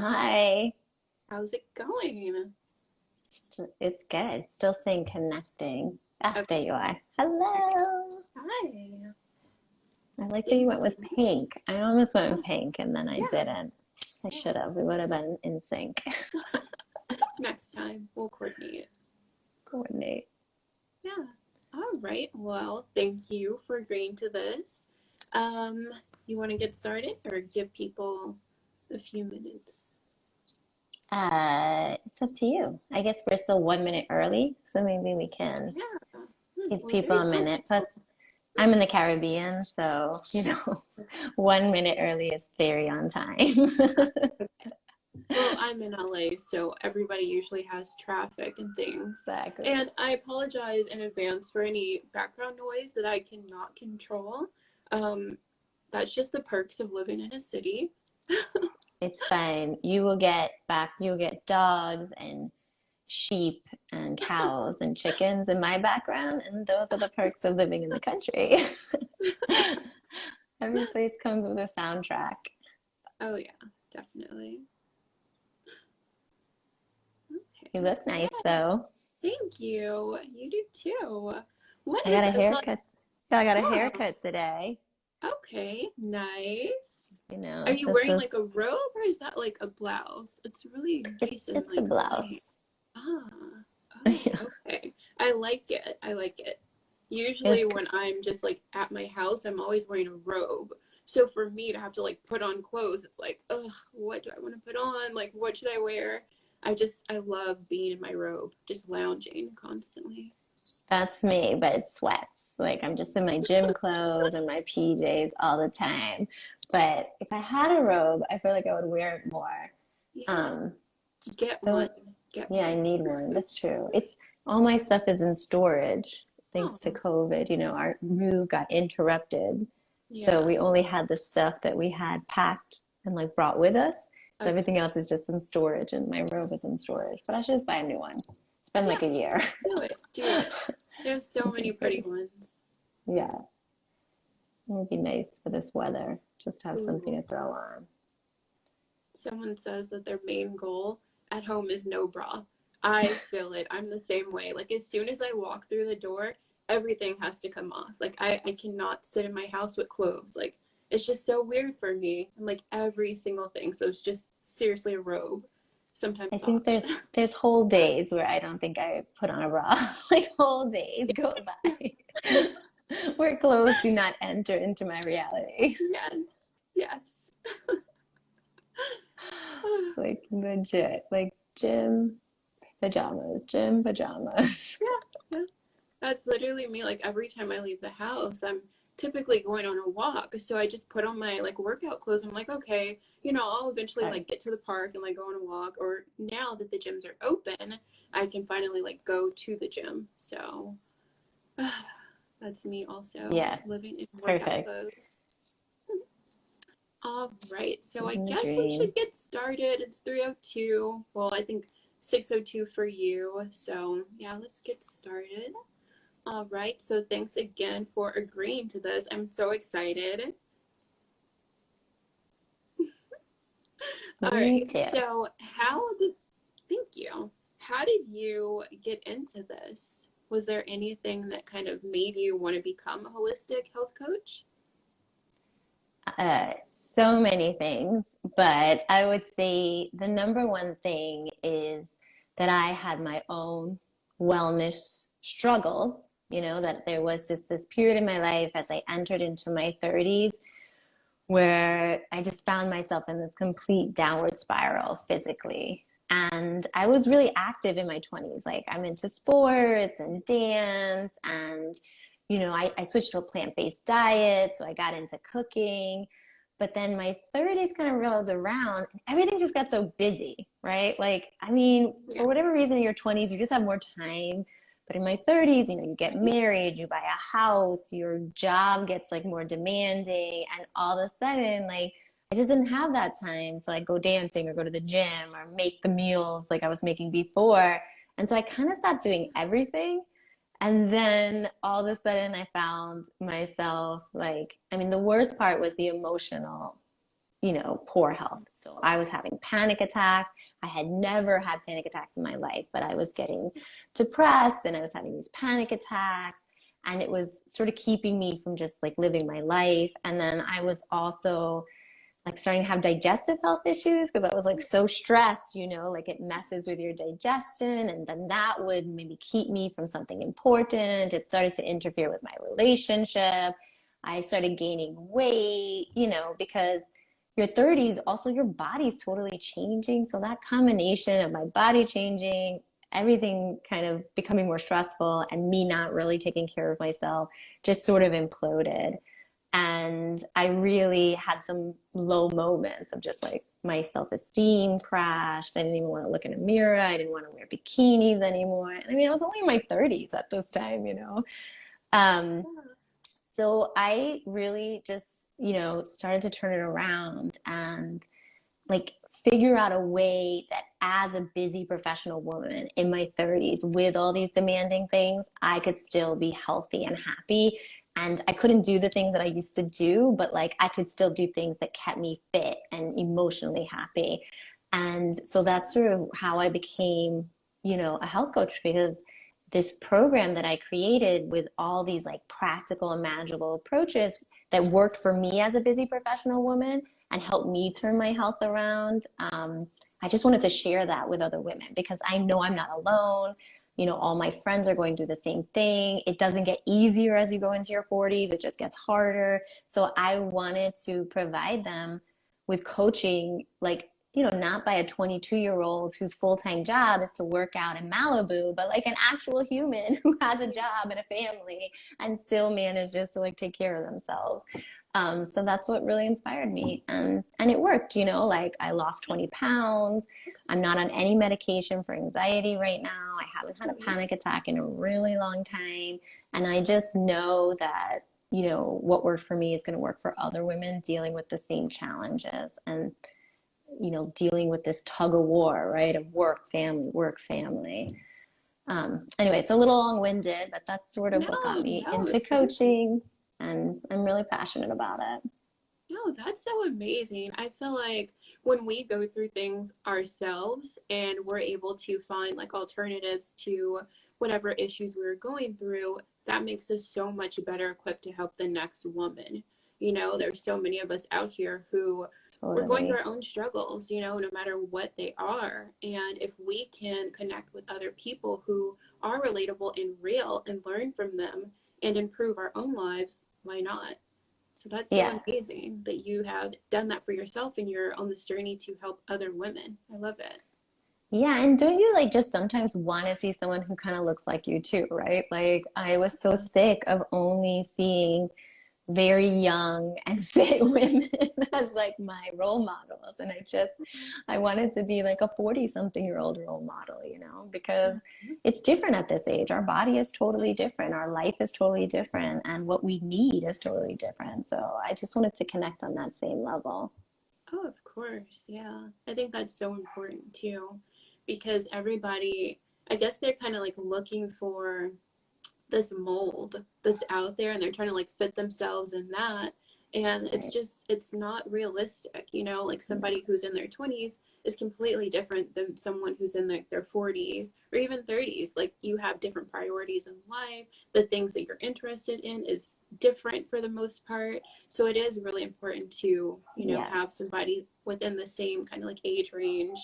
Hi. How's it going? It's good. Still saying connecting. Ah, there Okay, you are. okay. Hello. Hi. I like that you Thank went with you. pink. I almost went with Oh, pink and then I yeah, didn't. I yeah. should have. We would have been in sync. Next time we'll coordinate. Coordinate. Yeah. All right. Well, thank you for agreeing to this. Um, you want to get started or give people a few minutes? It's up to you. I guess we're still 1 minute early, so maybe we can Yeah. give Well, people very a minute. Plus, punctual. I'm in the Caribbean, so, 1 minute early is very on time. Well, I'm in LA, so everybody usually has traffic and things. Exactly. And I apologize in advance for any background noise that I cannot control. Um, that's just the perks of living in a city. It's fine. You'll get dogs and sheep and cows and chickens in my background, and those are the perks of living in the country. Every place comes with a soundtrack. Oh, yeah, definitely. You Okay. look nice Yeah, though. thank you. You do too. What I is got a it's like? haircut. I got a Oh, haircut today. okay, nice. Are you This wearing is like a robe or is that like a blouse? It's really nice and it's a like blouse. light. Ah, oh, Yeah. okay. I like it. I like it. It was Usually when I'm just like at my house, I'm always wearing a robe. So for me to have to like put on clothes, it's like, ugh, what do I want to put on? Like, what should I wear? I love being in my robe, just lounging constantly. That's me, but it's sweats. Like I'm just in my gym clothes and my PJs all the time. But if I had a robe, I feel like I would wear it more. Yeah, Um, get though, one. Get yeah, I one. need one. That's true. It's all my stuff is in storage thanks to Oh, COVID. Our move got interrupted. So yeah. we only had the stuff that we had packed and like brought with us. So Okay. everything else is just in storage and my robe is in storage. But I should just buy a new one. It's been Yeah, like a year. do it. Do it. They have so Which many is pretty good. ones. Yeah. It would be nice for this weather, just to have something Ooh. to throw on. Someone says that their main goal at home is no bra. I feel it. I'm the same way. Like as soon as I walk through the door, everything has to come off. Like I cannot sit in my house with clothes. Like it's just so weird for me. And like every single thing. So it's just seriously a robe. I Sometimes think socks. there's whole days where I don't think I put on a bra. Like whole days go by where clothes do not enter into my reality. Yes. Yes. Like legit, like gym pajamas. Yeah. Yeah. That's literally me. Like every time I leave the house, I'm typically going on a walk. So I just put on my like workout clothes. I'm like, okay, I'll eventually Right. like get to the park and like go on a walk. Or now that the gyms are open, I can finally like go to the gym. So that's me also Yeah, living in workout perfect. clothes. All right. So I Living the guess we dream. should get started. It's 3:02. Well, I think 6:02 for you. So yeah, let's get started. All right, so thanks again for agreeing to this. I'm so excited. All Me right, too. thank you. How did you get into this? Was there anything that kind of made you want to become a holistic health coach? So many things, but I would say the number one thing is that I had my own wellness struggles. That there was just this period in my life as I entered into my 30s where I just found myself in this complete downward spiral physically. And I was really active in my 20s. Like I'm into sports and dance and I switched to a plant-based diet, so I got into cooking. But then my 30s kind of rolled around and everything just got so busy, right? Like, I mean, Yeah, for whatever reason in your 20s, you just have more time. But in my 30s, you get married, you buy a house, your job gets like more demanding, and all of a sudden, like, I just didn't have that time to like go dancing or go to the gym or make the meals like I was making before. And so I kind of stopped doing everything. And then all of a sudden, I found myself like, I mean, the worst part was the emotional poor health. So I was having panic attacks. I had never had panic attacks in my life, but I was getting depressed and I was having these panic attacks, and it was sort of keeping me from just like living my life. And then I was also like starting to have digestive health issues because I was like so stressed, like it messes with your digestion, and then that would maybe keep me from something important. It started to interfere with my relationship. I started gaining weight, because your 30s, also your body's totally changing. So that combination of my body changing, everything kind of becoming more stressful, and me not really taking care of myself just sort of imploded. And I really had some low moments of just like my self-esteem crashed. I didn't even want to look in a mirror. I didn't want to wear bikinis anymore. I mean, I was only in my 30s at this time. Um, so I really just, started to turn it around and like figure out a way that as a busy professional woman in my 30s with all these demanding things, I could still be healthy and happy. And I couldn't do the things that I used to do, but like I could still do things that kept me fit and emotionally happy. And so that's sort of how I became, a health coach, because this program that I created with all these like practical and manageable approaches that worked for me as a busy professional woman and helped me turn my health around. I just wanted to share that with other women because I know I'm not alone. All my friends are going through the same thing. It doesn't get easier as you go into your 40s. It just gets harder. So I wanted to provide them with coaching, like, not by a 22-year-old whose full-time job is to work out in Malibu, but like an actual human who has a job and a family and still manages to like take care of themselves. So that's what really inspired me. And it worked, like I lost 20 pounds. I'm not on any medication for anxiety right now. I haven't had a panic attack in a really long time. And I just know that, what worked for me is going to work for other women dealing with the same challenges and, dealing with this tug of war, right? Of work, family. Anyway, it's a little long-winded, but that's sort of what got me into coaching. And I'm really passionate about it. No, that's so amazing. I feel like when we go through things ourselves and we're able to find like alternatives to whatever issues we're going through, that makes us so much better equipped to help the next woman. There's so many of us out here who we're going through our own struggles, no matter what they are. And if we can connect with other people who are relatable and real and learn from them and improve our own lives, why not? So that's so amazing that you have done that for yourself and you're on this journey to help other women. I love it. Yeah, and don't you like just sometimes want to see someone who kind of looks like you too, right? Like I was so sick of only seeing very young and fit women as like my role models, and I wanted to be like a 40-something-year-old role model, because it's different at this age. Our body is totally different, our life is totally different, and what we need is totally different. So I just wanted to connect on that same level. Oh, of course. Yeah, I think that's so important too, because everybody, I guess they're kind of like looking for this mold that's out there and they're trying to like fit themselves in that, and it's not realistic. Like somebody who's in their 20s is completely different than someone who's in like their 40s or even 30s. Like you have different priorities in life, the things that you're interested in is different for the most part. So it is really important to have somebody within the same kind of like age range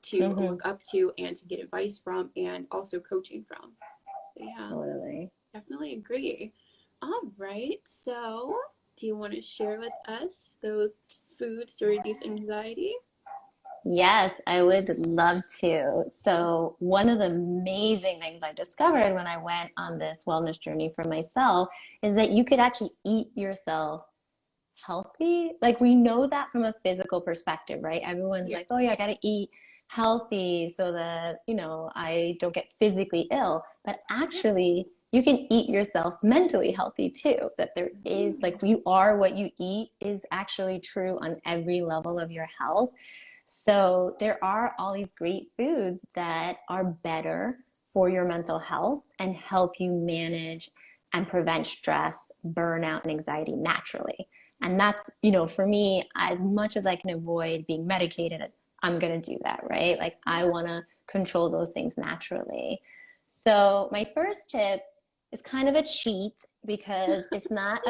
to look up to and to get advice from and also coaching from. Yeah, totally. Definitely agree. All right. So, do you want to share with us those foods to reduce anxiety? Yes, I would love to. So, one of the amazing things I discovered when I went on this wellness journey for myself is that you could actually eat yourself healthy. Like, we know that from a physical perspective, right? Everyone's like, oh, yeah, I got to eat healthy so that, I don't get physically ill. But actually, you can eat yourself mentally healthy too. That there is, like, you are what you eat is actually true on every level of your health. So there are all these great foods that are better for your mental health and help you manage and prevent stress, burnout, and anxiety naturally. And that's, for me, as much as I can avoid being medicated, I'm going to do that, right? Like I want to control those things naturally. So my first tip is kind of a cheat because it's not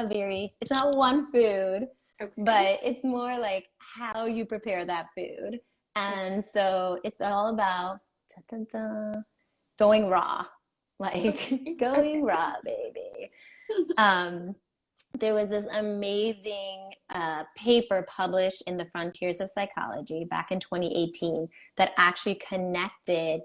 one food, Okay. but it's more like how you prepare that food. And so it's all about dun, dun, dun, going raw, like going raw, baby. Um, there was this amazing paper published in the Frontiers of Psychology back in 2018 that actually connected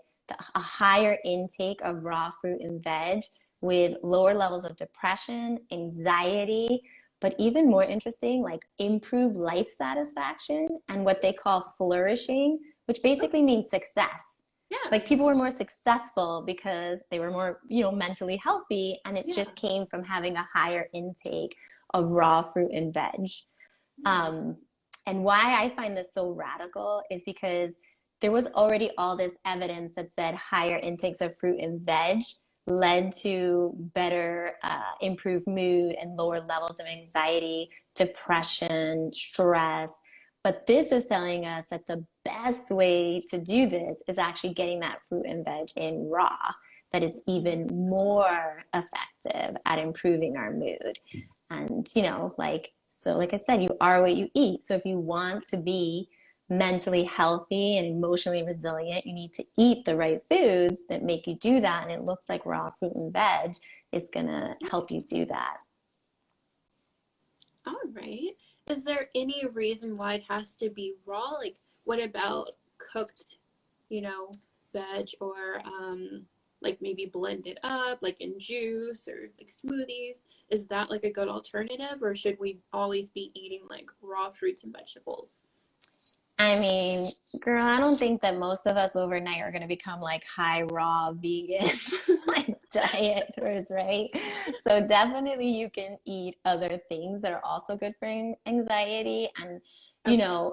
a higher intake of raw fruit and veg with lower levels of depression, anxiety, but even more interesting, like improved life satisfaction and what they call flourishing, which basically means success. Yeah. Like people were more successful because they were more, mentally healthy, and it just came from having a higher intake of raw fruit and veg. And why I find this so radical is because there was already all this evidence that said higher intakes of fruit and veg led to better improved mood and lower levels of anxiety, depression, stress. But this is telling us that the best way to do this is actually getting that fruit and veg in raw, that it's even more effective at improving our mood. And, like I said, you are what you eat. So if you want to be mentally healthy and emotionally resilient, you need to eat the right foods that make you do that. And it looks like raw fruit and veg is going to help you do that. All right. Is there any reason why it has to be raw? Like, what about cooked, veg, or like maybe blended up, like in juice or like smoothies? Is that like a good alternative, or should we always be eating like raw fruits and vegetables? I mean, girl, I don't think that most of us overnight are going to become like high raw vegan like dieters, right? So definitely you can eat other things that are also good for anxiety. And,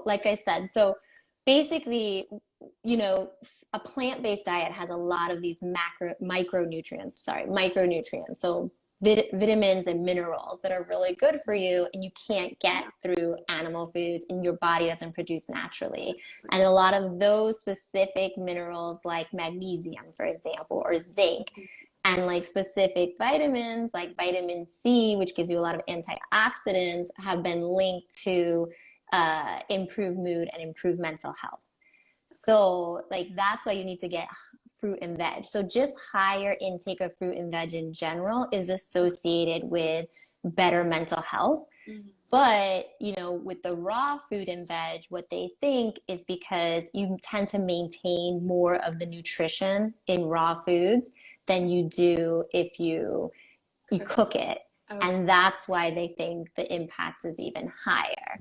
like I said, so basically, a plant-based diet has a lot of these micronutrients. So vitamins and minerals that are really good for you and you can't get through animal foods and your body doesn't produce naturally. And a lot of those specific minerals like magnesium, for example, or zinc, and like specific vitamins like vitamin C, which gives you a lot of antioxidants, have been linked to improve mood and improve mental health. So like that's why you need to get fruit and veg. So just higher intake of fruit and veg in general is associated with better mental health. Mm-hmm. But, with the raw fruit and veg, what they think is because you tend to maintain more of the nutrition in raw foods than you do if you cook it. Okay. And that's why they think the impact is even higher.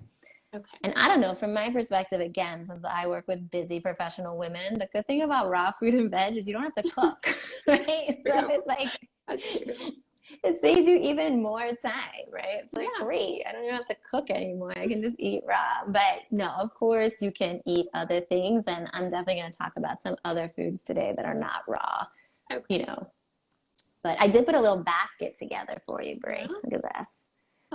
Okay. And I don't know, from my perspective, again, since I work with busy professional women, the good thing about raw fruit and veg is you don't have to cook, right? So it's like, that's true. It saves you even more time, right? It's like, great, I don't even have to cook anymore. I can just eat raw. But no, of course, you can eat other things. And I'm definitely going to talk about some other foods today that are not raw, But I did put a little basket together for you, Brie. Look at this.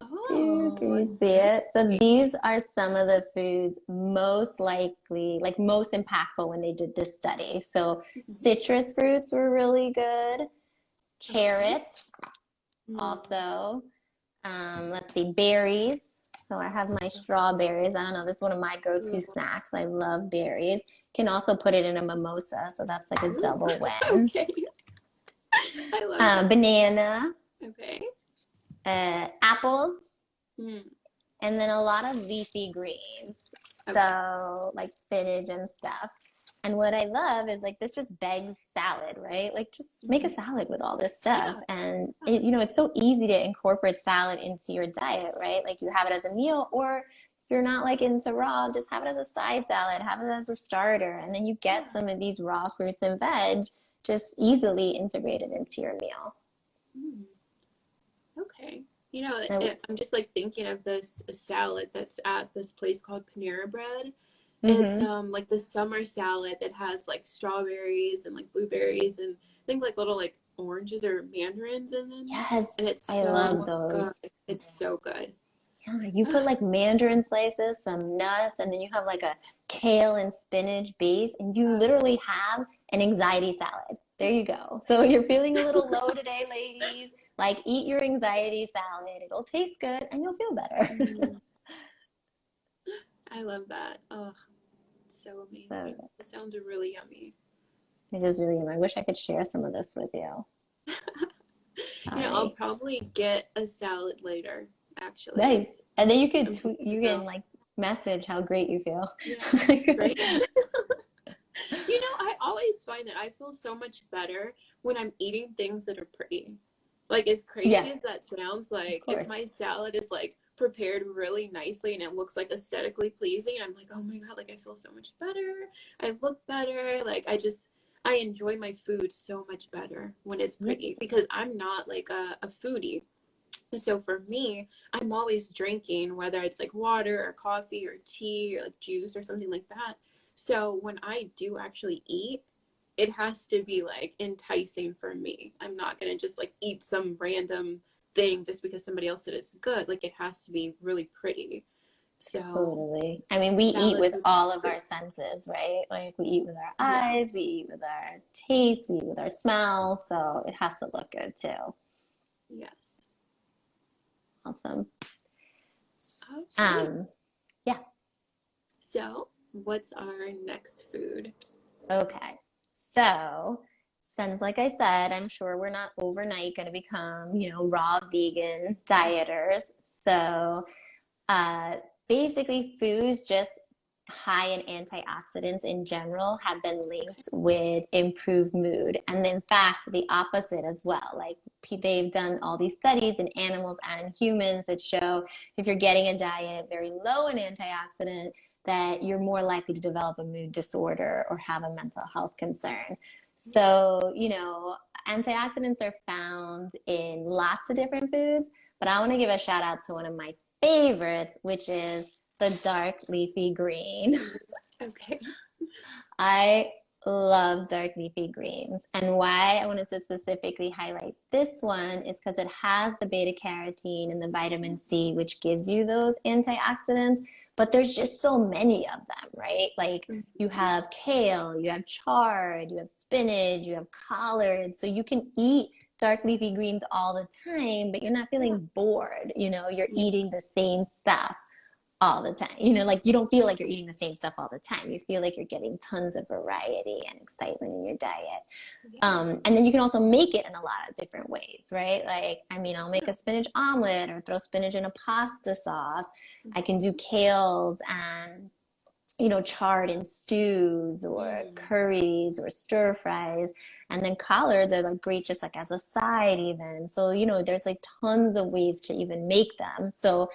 Oh, can you see it? So these are some of the foods most likely, like most impactful when they did this study. So citrus fruits were really good. Carrots also. Let's see, berries. So I have my strawberries. I don't know, this is one of my go-to snacks. I love berries. Can also put it in a mimosa, so that's like a double win. Okay. I love that. Banana. Okay. Apples, and then a lot of leafy greens, so like spinach and stuff. And what I love is like this just begs salad, right? Like just make a salad with all this stuff. And it's so easy to incorporate salad into your diet, right? Like you have it as a meal, or if you're not like into raw, just have it as a side salad, have it as a starter. And then you get some of these raw fruits and veg just easily integrated into your meal. Okay. I'm just like thinking of this salad that's at this place called Panera Bread. Mm-hmm. It's like the summer salad that has like strawberries and like blueberries and I think like little like oranges or mandarins in them. Yes. And it's I love those. Good. It's so good. Yeah, you put like mandarin slices, some nuts, and then you have like a kale and spinach base, and you literally have an anxiety salad. There you go. So you're feeling a little low today, ladies. Like, eat your anxiety salad. It'll taste good and you'll feel better. Mhm. I love that. Oh, so amazing. So It sounds really yummy. it is really, I wish I could share some of this with you. I'll Sorry. probably get a salad later, actually. Nice. And then I'm thinking you can about, like message how great you feel. yeah, right? I always find that I feel so much better when I'm eating things that are pretty. Like, as Yeah, crazy as that sounds, of like, if course. my salad is like prepared really nicely and it looks like aesthetically pleasing, I'm like, oh my God, like, I feel so much better. I look better. Like, I enjoy my food so much better when it's Yeah. pretty because I'm not like a foodie. So for me, I'm always drinking, whether it's like water or coffee or tea or like juice or something like that. So when I do actually eat, it has to be like enticing for me. I'm not going to just like eat some random thing just because somebody else said it's good. Like it has to be really pretty. So Totally. I mean, we eat salads with would all of be, our senses, right? Like we eat with our yeah, eyes, we eat with our taste, we eat with our smell. So it has to look good too. yes. Awesome. Okay. Um, yeah. So what's our next food? Okay. So, since like I said, I'm sure we're not overnight going to become, raw vegan dieters. So, uh, basically, foods just high in antioxidants in general have been Okay. linked with improved mood. And in fact, the opposite as well. Like they've done all these studies in animals and in humans that show if you're getting a diet very low in antioxidant, that you're more likely to develop a mood disorder or have a mental health concern. So, antioxidants are found in lots of different foods, but I want to give a shout out to one of my favorites, which is the dark leafy green. Okay. I love dark leafy greens. And why I wanted to specifically highlight this one is because it has the beta carotene and the vitamin C, which gives you those antioxidants. But there's just so many of them, right? Like you Mhm. have kale, you have chard, you have spinach, you have collard. So you can eat dark leafy greens all the time, but you're not Yeah. feeling bored. You're Yeah. eating the same stuff all the time. Like you don't feel like you're eating the same stuff all the time. You feel like you're getting tons of variety and excitement in your diet. Yeah. And then you can also make it in a lot of different ways, right? Like, I mean, I'll make a spinach omelet or throw spinach in a pasta sauce. I can do kales and chard in stews or Mm. curries or stir fries. And then collards are like great just like as a side even. So, there's like tons of ways to even make them. So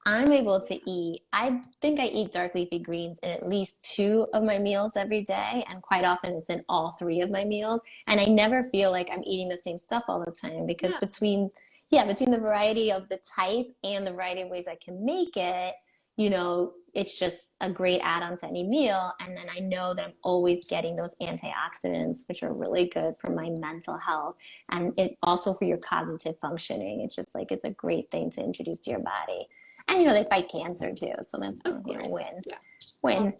I'm able to eat, I think I eat dark leafy greens in at least two of my meals every day. And quite often it's in all three of my meals. And I never feel like I'm eating the same stuff all the time because Yeah. between the variety of the type and the variety of ways I can make it, it's just a great add-on to any meal. And then I know that I'm always getting those antioxidants, which are really good for my mental health and it also for your cognitive functioning. It's just like it's a great thing to introduce to your body. And they fight cancer too, so that's a Of course. win. Yeah. Win.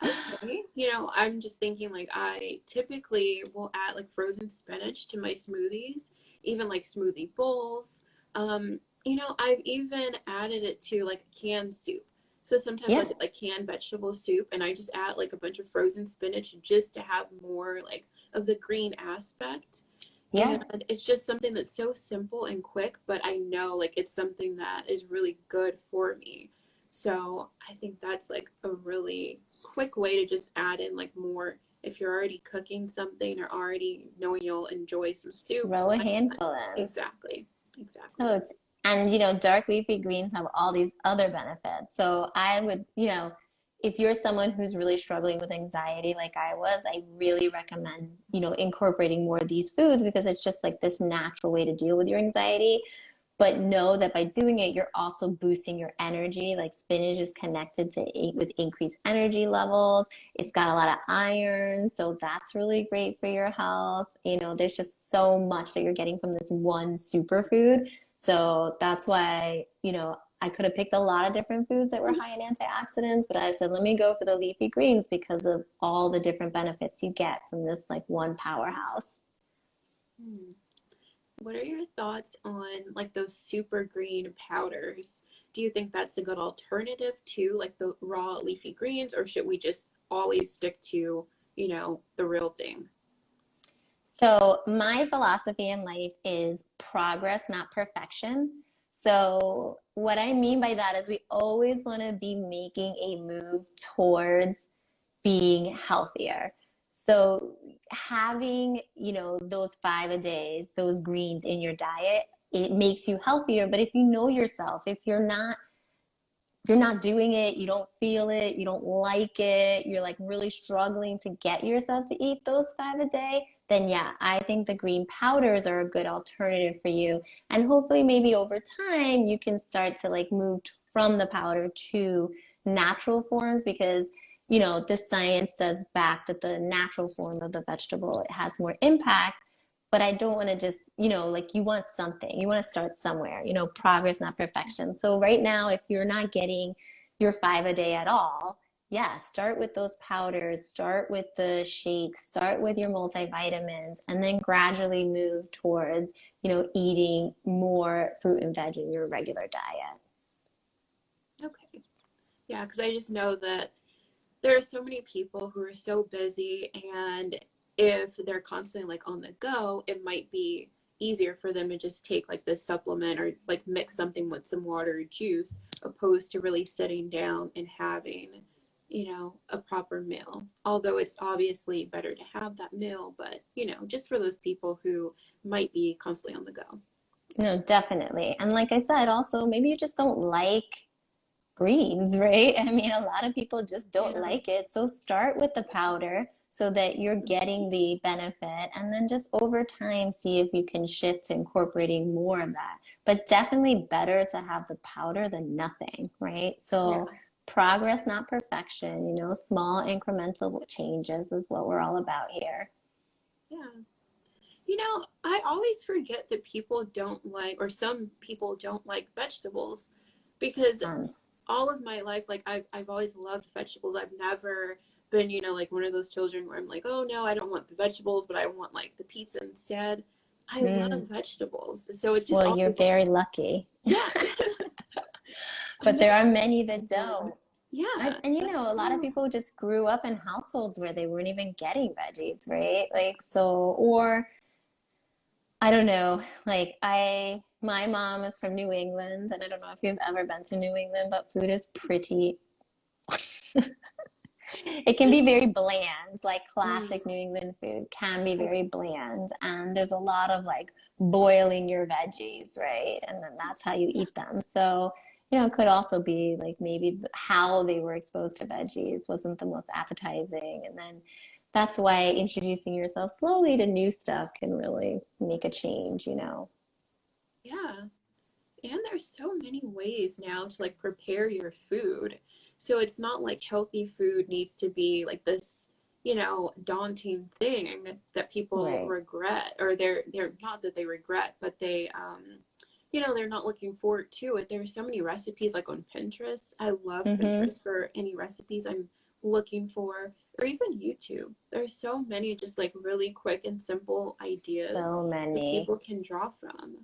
Okay. I'm just thinking like I typically will add like frozen spinach to my smoothies, even like smoothie bowls. I've even added it to like canned soup. So sometimes I'll Yeah, get like canned vegetable soup and I just add like a bunch of frozen spinach just to have more like of the green aspect. yeah. And it's just something that's so simple and quick, but I know like it's something that is really good for me. So I think that's like a really quick way to just add in like more if you're already cooking something or already knowing you'll enjoy some Just soup. throw a Why not? handful in. Exactly. So Exactly. it's and dark leafy greens have all these other benefits. So I would, if you're someone who's really struggling with anxiety like I was, I really recommend, incorporating more of these foods because it's just like this natural way to deal with your anxiety. But know that by doing it, you're also boosting your energy. Like spinach is connected to with increased energy levels. It's got a lot of iron, so that's really great for your health. There's just so much that you're getting from this one superfood. So that's why, I could have picked a lot of different foods that were high in antioxidants, but I said, let me go for the leafy greens because of all the different benefits you get from this like one powerhouse. Hmm. What are your thoughts on like those super green powders? Do you think that's a good alternative to like the raw leafy greens, or should we just always stick to, the real thing? So my philosophy in life is progress, not perfection. So what I mean by that is we always want to be making a move towards being healthier. So having, those 5 a days, those greens in your diet, it makes you healthier. But if you know yourself, if you're not doing it, you don't feel it, you don't like it, you're like really struggling to get yourself to eat those 5 a day, then yeah, I think the green powders are a good alternative for you. And hopefully maybe over time you can start to like move from the powder to natural forms because the science does back that the natural form of the vegetable it has more impact, but I don't want to just, like you want something, you want to start somewhere, progress, not perfection. So right now, if you're not getting your 5 a day at all, yeah, start with those powders, start with the shakes, start with your multivitamins, and then gradually move towards, eating more fruit and veg in your regular diet. Okay. Yeah, because I just know that there are so many people who are so busy, and if they're constantly like on the go, it might be easier for them to just take like this supplement or like mix something with some water or juice opposed to really sitting down and having, a proper meal. Although it's obviously better to have that meal, but just for those people who might be constantly on the go. No, definitely. And like I said, also, maybe you just don't like greens, right? I mean, a lot of people just don't Yeah. like it. So start with the powder so that you're getting the benefit, and then just over time see if you can shift to incorporating more of that. But definitely better to have the powder than nothing, right? Yeah. So progress, not perfection, small incremental changes is what we're all about here. Yeah. I always forget that people don't like, or some people don't like vegetables because Tons. all of my life, like I've always loved vegetables. I've never been, like one of those children where I'm like, oh no, I don't want the vegetables, but I want like the pizza instead. I Mm. love vegetables. So it's just Well, you're always, very lucky. yeah. I But know. there are many that But don't. And, yeah, and that's a lot of so, people just grew up in households where they weren't even getting veggies, right? Like, so, or I don't know, like my mom is from New England, and I don't know if you've ever been to New England, but food is pretty, it can be very bland, like mm, classic New England food can be very bland. And there's a lot of like boiling your veggies, right? And then that's how you yeah. eat them. So, it could also be like maybe how they were exposed to veggies wasn't the most appetizing. And then that's why introducing yourself slowly to new stuff can really make a change. Yeah. And there's so many ways now to like prepare your food. So it's not like healthy food needs to be like this, daunting thing that people Right. regret, or they're not that they regret, but they're not looking forward to it. There's so many recipes like on Pinterest. I love Mm-hmm. Pinterest for any recipes I'm looking for, or even YouTube. There's so many just like really quick and simple ideas So that many. people can draw from.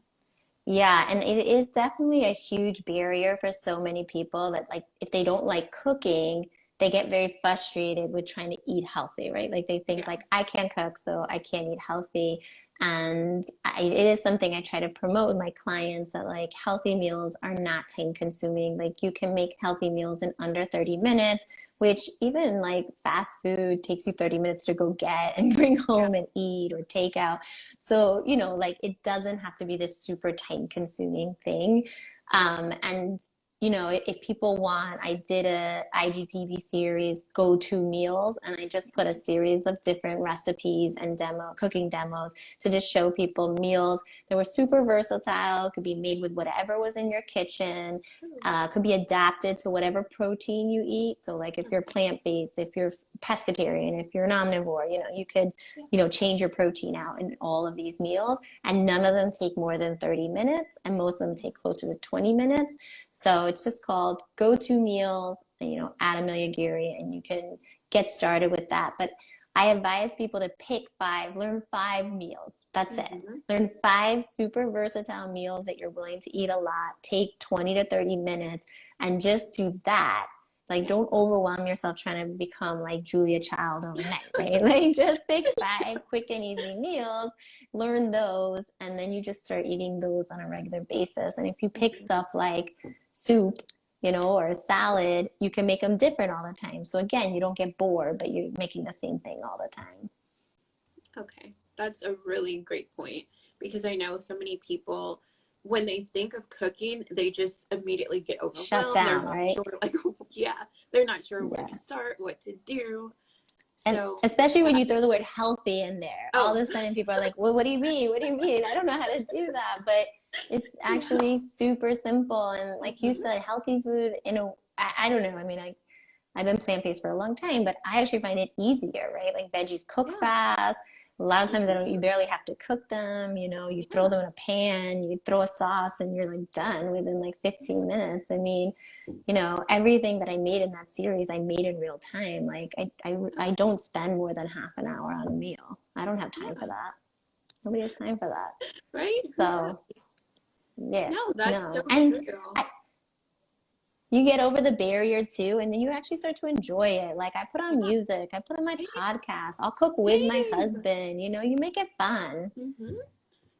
Yeah, and it is definitely a huge barrier for so many people that like if they don't like cooking, they get very frustrated with trying to eat healthy, right? Like they think Yeah. like I can't cook, so I can't eat healthy. And it is something I try to promote with my clients that like healthy meals are not time consuming. Like you can make healthy meals in under 30 minutes, which even like fast food takes you 30 minutes to go get and bring Yeah. home and eat or take out. So, like it doesn't have to be this super time consuming thing. And if people want, I did a IGTV series, Go To Meals, and I just put a series of different recipes and cooking demos to just show people meals that were super versatile, could be made with whatever was in your kitchen, could be adapted to whatever protein you eat. So like if you're plant-based, if you're pescatarian, if you're an omnivore, you could, change your protein out in all of these meals, and none of them take more than 30 minutes, and most of them take closer to 20 minutes. So it's just called Go To Meals, at Amelia Geary, and you can get started with that. But I advise people to learn 5 meals. That's it. Learn 5 super versatile meals that you're willing to eat a lot. Take 20 to 30 minutes and just do that. Like, don't overwhelm yourself trying to become like Julia Child overnight, right? Like, just pick 5 quick and easy meals, learn those, and then you just start eating those on a regular basis. And if you pick stuff like soup, or a salad, you can make them different all the time. So again, you don't get bored, but you're making the same thing all the time. Okay, that's a really great point, because I know so many people, when they think of cooking, they just immediately get overwhelmed. Shut down, right? They're not sure where to start, what to do. And especially when you throw the word healthy in there, all of a sudden people are like, well, what do you mean? What do you mean? I don't know how to do that. But it's actually super simple. And like you said, healthy food, I don't know. I mean, I've been plant-based for a long time, but I actually find it easier, right? Like veggies cook fast. A lot of times you barely have to cook them. You throw them in a pan, you throw a sauce, and you're like done within like 15 minutes. I mean, everything that I made in that series, I made in real time. Like I don't spend more than half an hour on a meal. I don't have time for that. Nobody has time for that. Right? So, yeah. No, that's so and true. you get over the barrier too, and then you actually start to enjoy it. Like I put on music, I put on my podcast, I'll cook with my husband, you make it fun.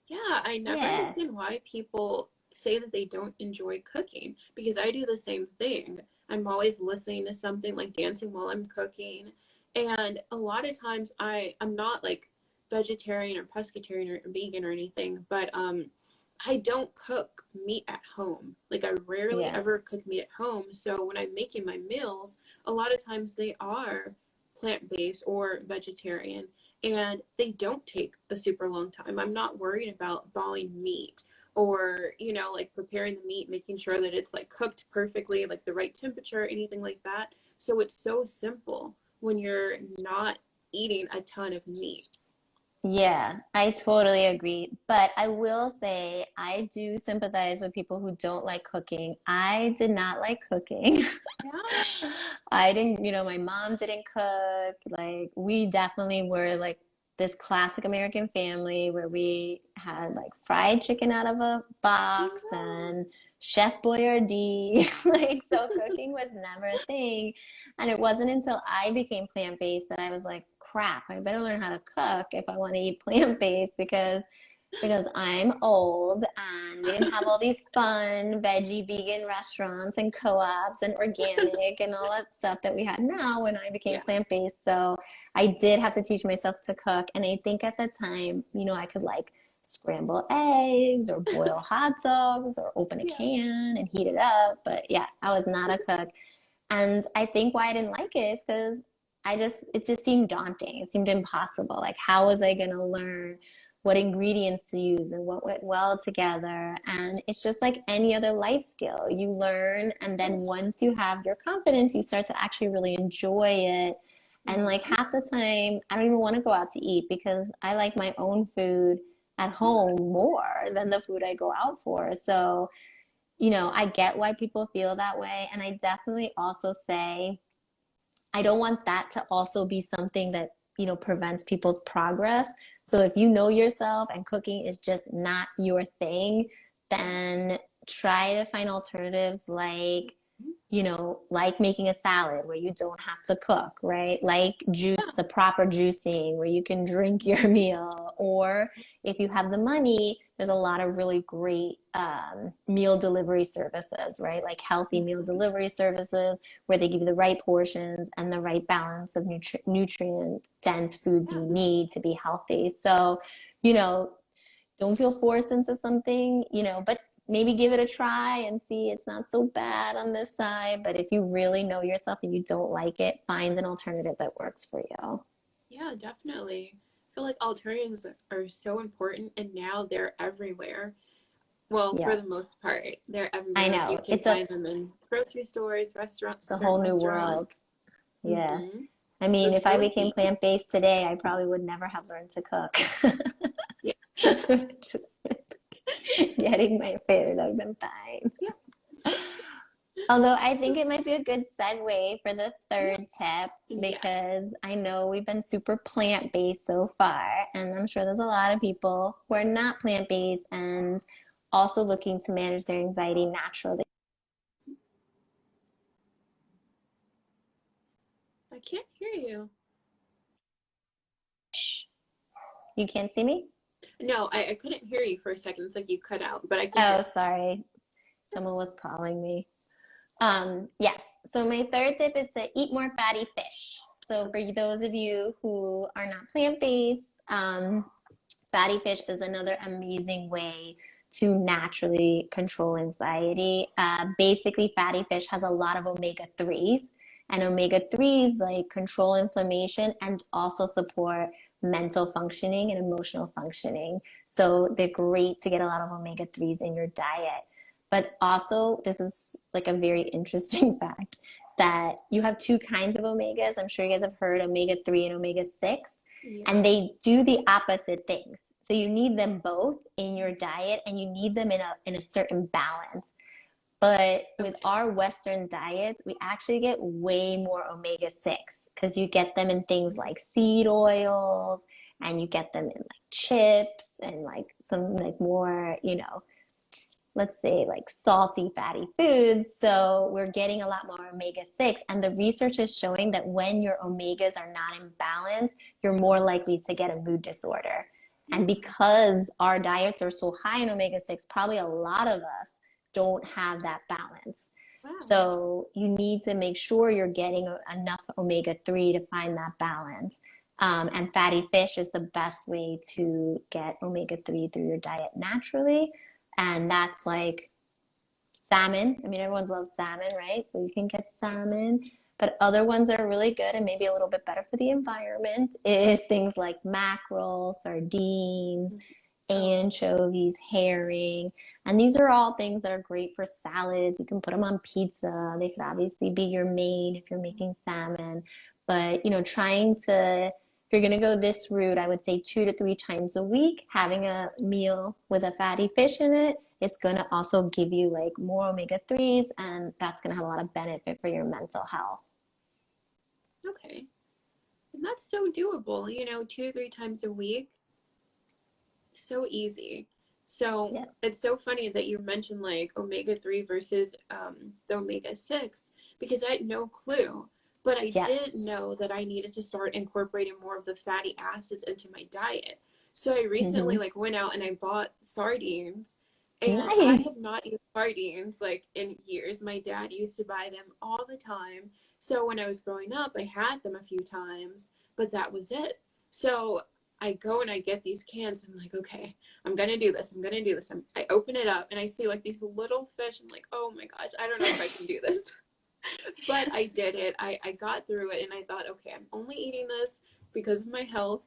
Yeah, I never understand why people say that they don't enjoy cooking, because I do the same thing. I'm always listening to something, like dancing while I'm cooking. And a lot of times I'm not like vegetarian or pescatarian or vegan or anything, but I don't cook meat at home. Like I rarely ever cook meat at home. So when I'm making my meals, a lot of times they are plant-based or vegetarian, and they don't take a super long time. I'm not worried about thawing meat or, like preparing the meat, making sure that it's like cooked perfectly, like the right temperature, anything like that. So it's so simple when you're not eating a ton of meat. Yeah, I totally agree. But I will say I do sympathize with people who don't like cooking. I did not like cooking. I didn't, my mom didn't cook. Like we definitely were like this classic American family where we had like fried chicken out of a box and Chef Boyardee. Like, so cooking was never a thing. And it wasn't until I became plant-based that I was like, crap, I better learn how to cook if I want to eat plant-based, because I'm old and we didn't have all these fun veggie vegan restaurants and co-ops and organic and all that stuff that we have now when I became plant-based. So I did have to teach myself to cook. And I think at the time, I could like scramble eggs or boil hot dogs or open a can and heat it up. But yeah, I was not a cook. And I think why I didn't like it is because it just seemed daunting. It seemed impossible. Like, how was I going to learn what ingredients to use and what went well together? And it's just like any other life skill. You learn, and then once you have your confidence, you start to actually really enjoy it. And like half the time, I don't even want to go out to eat because I like my own food at home more than the food I go out for. So, I get why people feel that way. And I definitely also say, I don't want that to also be something that, prevents people's progress. So if you know yourself and cooking is just not your thing, then try to find alternatives like, like making a salad where you don't have to cook, right? Like the proper juicing where you can drink your meal. Or if you have the money, there's a lot of really great meal delivery services, right? Like healthy meal delivery services where they give you the right portions and the right balance of nutrient-dense foods you need to be healthy. So, don't feel forced into something, but maybe give it a try and see it's not so bad on this side. But if you really know yourself and you don't like it, find an alternative that works for you. Yeah, definitely. I feel like alternatives are so important, and now they're everywhere. Well, for Yeah, the most part, they're I everywhere. Like you know. can find them in grocery stores, It's a restaurants, whole certain new restaurants. world. Yeah. Mm-hmm. I So mean, it's if I really became easy. plant-based today, I probably would never have learned to cook. Yeah. Just getting my food, I've been fine. Yeah. Although I think it might be a good segue for the Yeah. third tip Yeah. because I know we've been super plant-based so far, and I'm sure there's a lot of people who are not plant-based and also looking to manage their anxiety naturally. I can't hear you. Shh, you can't see me? No, I couldn't hear you for a second. It's like you cut out, but I can hear Oh, you. sorry. Someone was calling me. Yes. So my third tip is to eat more fatty fish. So for those of you who are not plant-based, fatty fish is another amazing way to naturally control anxiety. Basically, fatty fish has a lot of omega 3s, and omega 3s like control inflammation and also support mental functioning and emotional functioning. So they're great to get a lot of omega 3s in your diet. But also, this is like a very interesting fact that you have two kinds of omegas. I'm sure you guys have heard omega 3 and omega 6, Yeah. and they do the opposite things. So you need them both in your diet and you need them in a certain balance. But with Okay. our Western diets, we actually get way more omega 6 because you get them in things like seed oils and you get them in like chips and like some like more, let's say like salty fatty foods. So we're getting a lot more omega-6, and the research is showing that when your omegas are not in balance, you're more likely to get a mood disorder. And Mm. because our diets are so high in omega-6, probably a lot of us don't have that balance. Wow. So you need to make sure you're getting enough omega-3 to find that balance. And fatty fish is the best way to get omega-3 through your diet naturally. And that's like salmon. I mean, everyone loves salmon, right? So you can get salmon. But other ones that are really good and maybe a little bit better for the environment is things like mackerel, sardines, Oh, anchovies, herring. And these are all things that are great for salads. You can put them on pizza. They could obviously be your main if you're making salmon. But, trying to, if you're going to go this route, I would say 2 to 3 times a week, having a meal with a fatty fish in it. It's going to also give you like more omega 3s, and that's going to have a lot of benefit for your mental health. okay. And that's so doable, 2 to 3 times a week. So easy. So Yeah. it's so funny that you mentioned like omega 3 versus the omega 6 because I had no clue. But I Yeah. did know that I needed to start incorporating more of the fatty acids into my diet. So I recently Mm-hmm. like went out and I bought sardines, and I Nice. have not eaten sardines like in years. My dad used to buy them all the time. So when I was growing up, I had them a few times, but that was it. So I go and I get these cans. I'm like, okay, I'm gonna do this. I'm gonna do this. I open it up and I see like these little fish. I'm like, oh my gosh, I don't know if I can do this. But I did it. I got through it and I thought, okay, I'm only eating this because of my health.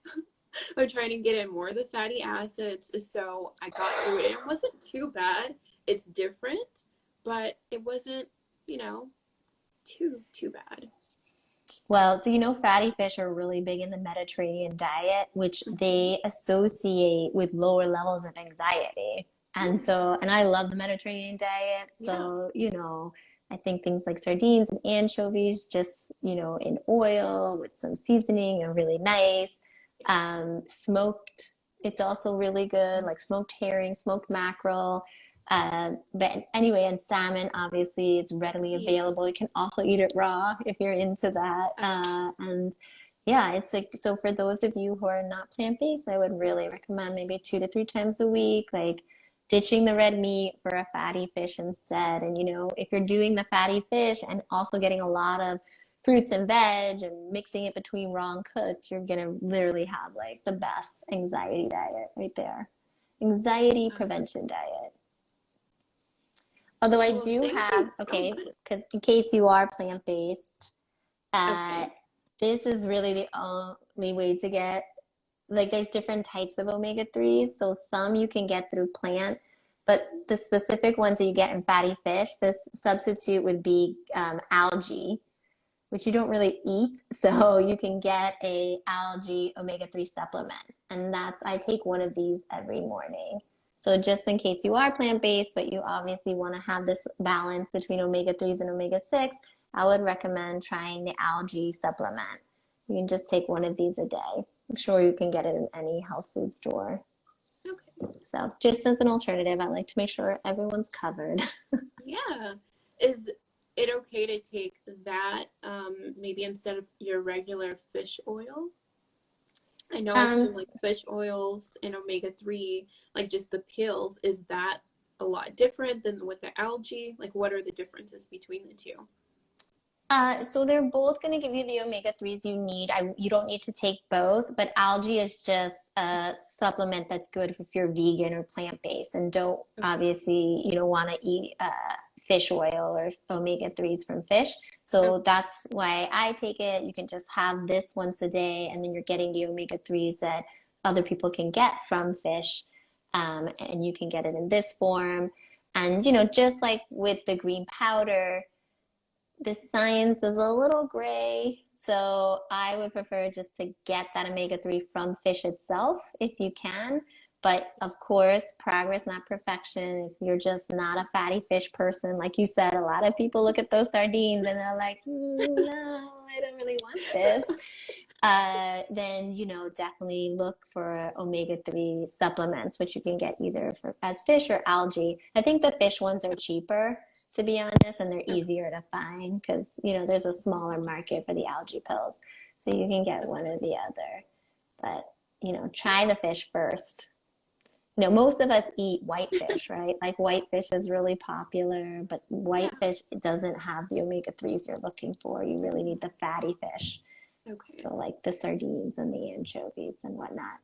I'm trying to get in more of the fatty acids. So I got through it and it wasn't too bad. It's different, but it wasn't, you know, too bad. Well, so fatty fish are really big in the Mediterranean diet, which Mm-hmm. they associate with lower levels of anxiety. And Hmm. so, and I love the Mediterranean diet. Yeah. So, I think things like sardines and anchovies, just, in oil with some seasoning are really nice. Yes. Smoked, it's also really good, like smoked herring, smoked mackerel. But anyway, and salmon obviously is readily Yeah. available. You can also eat it raw if you're into that. And yeah, it's like, so for those of you who are not plant-based, I would really recommend maybe 2 to 3 times a week, like ditching the red meat for a fatty fish instead. And if you're doing the fatty fish and also getting a lot of fruits and veg and mixing it between raw and cooked, you're gonna literally have like the best anxiety diet right there. Anxiety Uh, prevention diet. Although I Well, do thank you have, so okay, much. because in case you are plant-based, uh, Okay. this is really the only way to get, like, there's different types of omega-3s. So some you can get through plant, but the specific ones that you get in fatty fish, this substitute would be algae, which you don't really eat. So you can get a algae omega-3 supplement. And I take one of these every morning. So just in case you are plant-based, but you obviously want to have this balance between omega-3s and omega-6, I would recommend trying the algae supplement. You can just take one of these a day. I'm sure you can get it in any health food store. Okay. So just as an alternative, I like to make sure everyone's covered. Yeah. Is it okay to take that maybe instead of your regular fish oil? I know I've Um, seen like fish oils and omega-3, like just the pills. Is that a lot different than with the algae? Like, what are the differences between the two? so they're both going to give you the omega-3s you need. You don't need to take both, but algae is just a supplement that's good if you're vegan or plant-based and don't Okay. obviously you don't want to eat fish oil or omega-3s from fish. So Okay. that's why I take it. You can just have this once a day, and then you're getting the omega-3s that other people can get from fish, and you can get it in this form. And just like with the green powder, the science is a little gray, so I would prefer just to get that omega-3 from fish itself if you can. But of course, progress, not perfection. If you're just not a fatty fish person, like you said, a lot of people look at those sardines and they're like, no, I don't really want this. Then definitely look for omega-3 supplements, which you can get either as fish or algae. I think the fish ones are cheaper, to be honest, and they're Okay. easier to find because there's a smaller market for the algae pills, so you can get one or the other. But try the fish first. Most of us eat whitefish, right? Like whitefish is really popular, but Yeah. whitefish doesn't have the omega-3s you're looking for. You really need the fatty fish. Okay. So like the sardines and the anchovies and whatnot.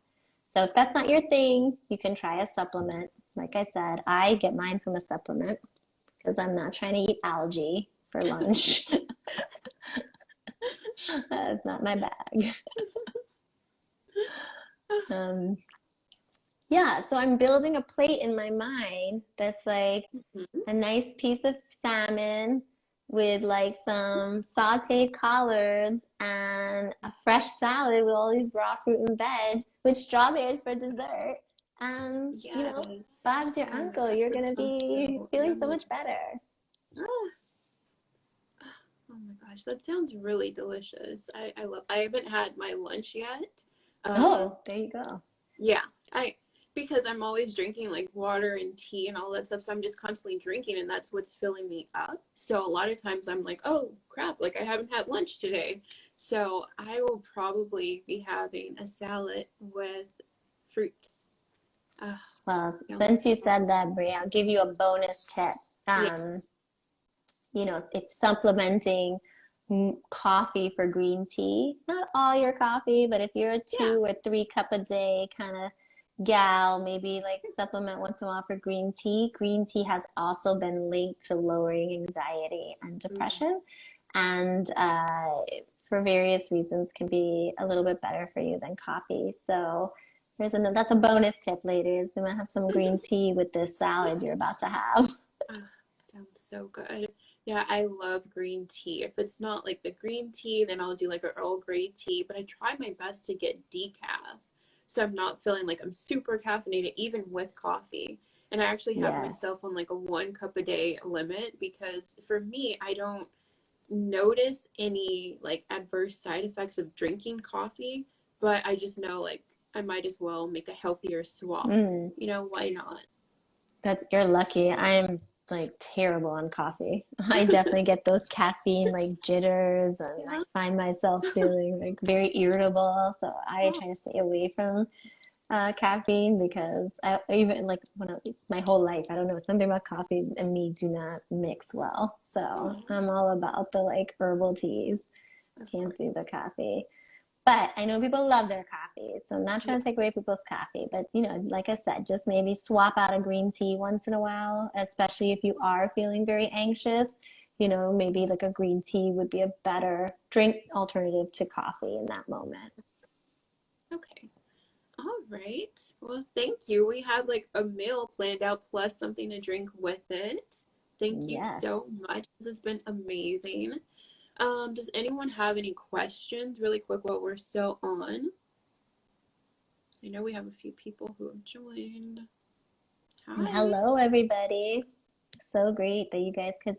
So if that's not your thing, you can try a supplement. Like I said, I get mine from a supplement because I'm not trying to eat algae for lunch. That's not my bag. Um, yeah, so I'm building a plate in my mind that's like Mhm. a nice piece of salmon with like some sauteed collards and a fresh salad with all these raw fruit and veg with strawberries for dessert. And, Yes. Bob's your Oh, uncle. You're that gonna sounds be so feeling so yummy. much better. Oh, oh my gosh, that sounds really delicious. I haven't had my lunch yet. Um, Oh, there you go. yeah, I because I'm always drinking like water and tea and all that stuff, so I'm just constantly drinking and that's what's filling me up. So a lot of times I'm like, oh crap, like I haven't had lunch today. So I will probably be having a salad with fruits. Ah, Well, sounds since you so said that, Brie, I'll give you a bonus tip. yeah, If supplementing coffee for green tea, not all your coffee, but if you're a yeah. 2 or 3 cup a day kind of gal, maybe like supplement once in a while for green tea. Green tea has also been linked to lowering anxiety and Mm. depression, and for various reasons can be a little bit better for you than coffee. So that's a bonus tip, ladies. You might have some green tea with this salad you're about to have. Ah, sounds so good. Yeah, I love green tea. If it's not like the green tea, then I'll do like a Earl Grey tea, but I try my best to get decaf. So I'm not feeling like I'm super caffeinated even with coffee. And I actually have Yes. myself on like a 1 cup a day limit because for me, I don't notice any like adverse side effects of drinking coffee, but I just know like I might as well make a healthier swap. Mm. Why not? That you're lucky. I'm like terrible on coffee. I definitely get those caffeine like jitters, and I Yeah. find myself feeling like very irritable. So I Oh, try to stay away from caffeine because even like my whole life, I don't know, something about coffee and me do not mix well. So oh, I'm all about the like herbal teas. of Can't course. do the coffee. But I know people love their coffee, so I'm not trying to take away people's coffee. But, you know, like I said, just maybe swap out a green tea once in a while, especially if you are feeling very anxious. You know, maybe like a green tea would be a better drink alternative to coffee in that moment. Okay. All right. Well, thank you. We have like a meal planned out plus something to drink with it. Thank you Yes. so much. This has been amazing. Does anyone have any questions really quick while we're still on? I know we have a few people who have joined. And Hi. hello, everybody. So great that you guys could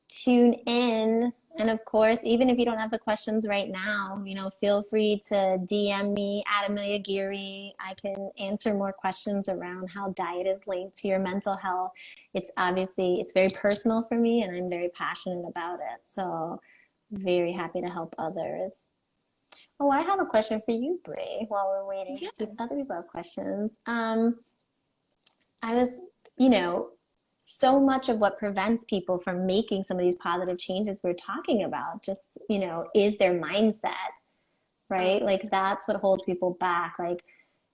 tune in. And of course, even if you don't have the questions right now, you know, feel free to DM me at Amelia Geary. I can answer more questions around how diet is linked to your mental health. It's obviously, it's very personal for me and I'm very passionate about it. So very happy to help others. Oh, I have a question for you, Brie, while we're waiting to see if other Yes. people have questions. I was, you know, so much of what prevents people from making some of these positive changes we're talking about just, you know, is their mindset, right? Like that's what holds people back. Like,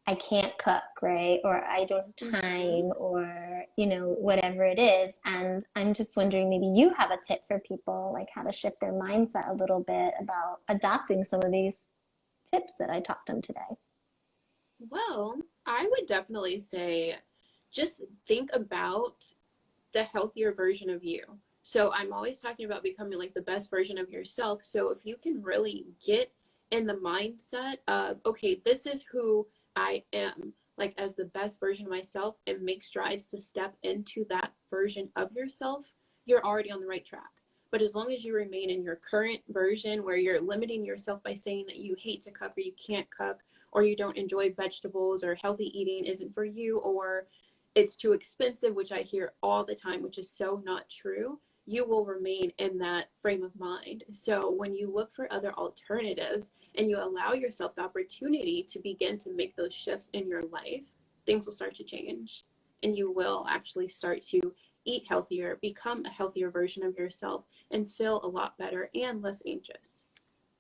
I can't cook, right? Or I don't have Mm-hmm. time, or, you know, whatever it is. And I'm just wondering, maybe you have a tip for people, like how to shift their mindset a little bit about adopting some of these tips that I taught them today. Well, I would definitely say just think about the healthier version of you. So I'm always talking about becoming like the best version of yourself. So if you can really get in the mindset of, okay, this is who I am, like as the best version of myself, and make strides to step into that version of yourself, you're already on the right track. But as long as you remain in your current version where you're limiting yourself by saying that you hate to cook or you can't cook or you don't enjoy vegetables or healthy eating isn't for you or it's too expensive, which I hear all the time, which is so not true, you will remain in that frame of mind. So when you look for other alternatives and you allow yourself the opportunity to begin to make those shifts in your life, things will start to change and you will actually start to eat healthier, become a healthier version of yourself, and feel a lot better and less anxious.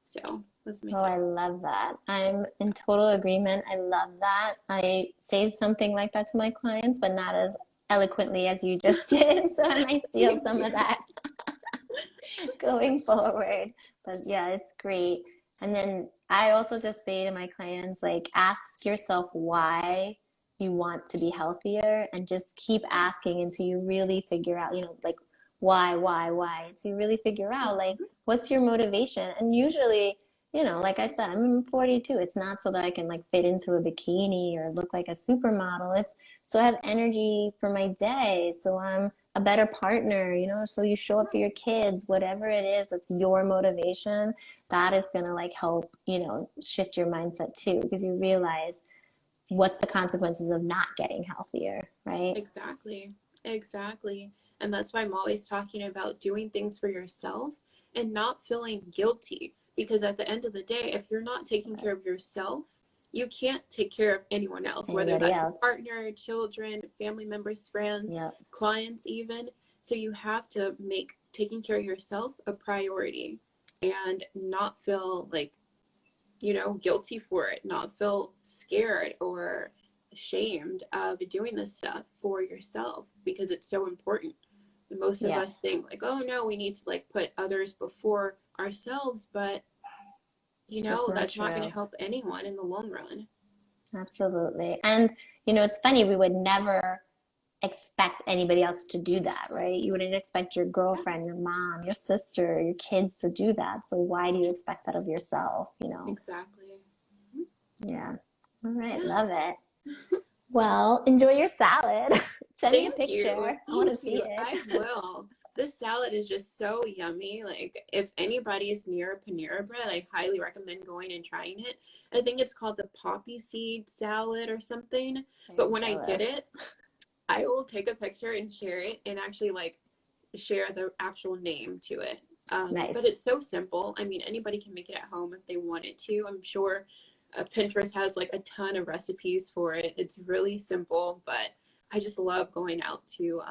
So that's my Oh, tip. I love that. I'm in total agreement. I love that. I say something like that to my clients, but not as eloquently as you just did. So I might steal Thank some you. of that going forward. But yeah, it's great. And then I also just say to my clients, like, ask yourself why you want to be healthier and just keep asking until you really figure out, you know, like, why? So you really figure out, like, what's your motivation? And usually, you know, like I said, I'm 42. It's not so that I can like fit into a bikini or look like a supermodel. It's so I have energy for my day. So I'm a better partner, you know, so you show up for your kids, whatever it is, that's your motivation, that is going to like help, you know, shift your mindset too, because you realize what's the consequences of not getting healthier, right? Exactly. Exactly. And that's why I'm always talking about doing things for yourself and not feeling guilty. Because at the end of the day, if you're not taking care of yourself, you can't take care of anyone else, whether Anybody that's a else? partner, children, family members, friends, Yep. clients, even. So you have to make taking care of yourself a priority and not feel like, guilty for it, not feel scared or ashamed of doing this stuff for yourself because it's so important. Most of Yes. us think like, oh no, we need to like put others before ourselves, but It's just not that's not going true. to help anyone in the long run. Absolutely. And, you know, it's funny, we would never expect anybody else to do that, right? You wouldn't expect your Yeah, girlfriend, your mom, your sister, your kids to do that. So why do you expect that of yourself, you know? exactly. Yeah. All right. Yeah. Love it. Well, enjoy your salad. Send me a Thank you. picture. I want to Thank see you. it. I will. This salad is just so yummy. Like, if anybody is near Panera Bread, I highly recommend going and trying it. I think it's called the poppy seed salad or something. But I'm when I get jealous. it, I will take a picture and share it and actually like share the actual name to it. Nice. But it's so simple. I mean, anybody can make it at home if they wanted to. I'm sure Pinterest has like a ton of recipes for it. It's really simple, but I just love going out to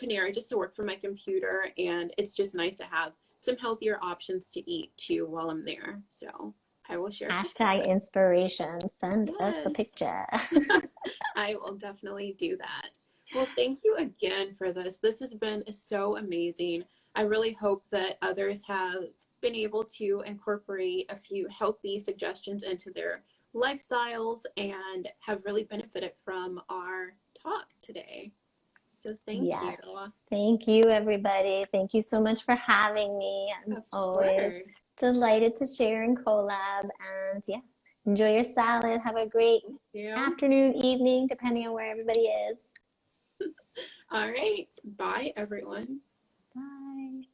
Panera just to work from my computer, and it's just nice to have some healthier options to eat too while I'm there. So I will share a picture of Hashtag it. inspiration. Send us a Yes. picture. I will definitely do that. Well, thank you again for this. This has been so amazing. I really hope that others have been able to incorporate a few healthy suggestions into their lifestyles and have really benefited from our talk today. So thank you. Yes. Thank you, everybody. Thank you so much for having me. I'm Of always course. delighted to share and collab. And yeah, enjoy your salad. Have a great Thank you. afternoon, evening, depending on where everybody is. All right. Bye, everyone. Bye.